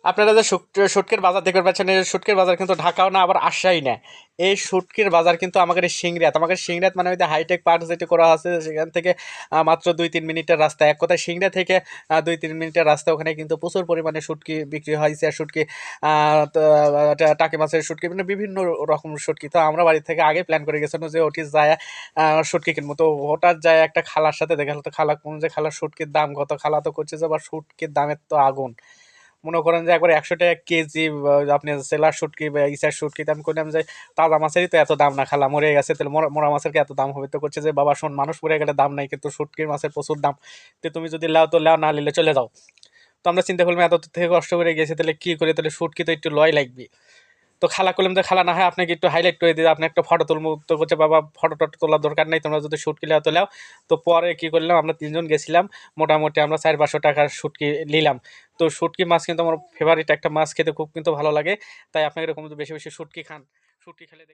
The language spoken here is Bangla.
আপনারা যে শুটকির বাজার দেখতে পাচ্ছেন, এই শুটকির বাজার কিন্তু ঢাকাও না আবার আশাই না। এই শুটকির বাজার কিন্তু আমাদের এই সিংড়াত, আমাদের সিংড়াত মানে ওই যে হাইটেক পার্ক যেটি করা আছে সেখান থেকে মাত্র 2-3 মিনিটের রাস্তা। এক কথায় সিংড়া থেকে 2-3 মিনিটের রাস্তা, ওখানে কিন্তু প্রচুর পরিমাণে শুটকি বিক্রি হয়। আর শুটকি টাকি মাছের শুটকি, মানে বিভিন্ন রকম শুটকি। তো আমরা বাড়ি থেকে আগে প্ল্যান করে গেছিলাম যে ওটি যায় শুটকি কিনবো। তো হঠাৎ যায় একটা খালার সাথে দেখা হলো। তো খালা কোন যে খালার শুটকির দাম কত, খালা তো করছে যে আবার শুটকির দামের তো আগুন, মনে করেন যে একবার 100 টাকা কেজি। আপনি সেলার শুটকি বা ইসার শুটকিতে আমি করলাম যে তাজা মাছেরই তো এত দাম না, খালা মরে গেছে তাহলে মরা মাছের কি এত দাম হবে? তো করছে যে বাবা শোন, মানুষ মরে গেলে দাম নাই, কিন্তু শুটকির মাছের প্রচুর দাম। তো তুমি যদি লাও তো লাও, না নিলে চলে যাও। তো আমরা চিন্তা করলাম এত থেকে কষ্ট করে গেছি, তাহলে কি করে, তাহলে শুটকি তো একটু লয় লাগবে। তো খালা করলাম যে খালা না হয় আপনাকে একটু হাইলাইট করে দিই, আপনি একটা ফটো তুলবো। তো করছে বাবা ফটো টটো তোলার দরকার নেই, তোমরা যদি শুটকি লাও তোলাও। তো পরে কি করলাম, আমরা তিনজন গেছিলাম, মোটামুটি আমরা 400-500 টাকার শুটকি নিলাম। তো শুটকি মাছ কিন্তু আমার ফেভারিট একটা মাছ, খেতে খুব কিন্তু ভালো লাগে। তাই আপনাকে এরকম যদি বেশি বেশি শুটকি খান, শুটকি খেলে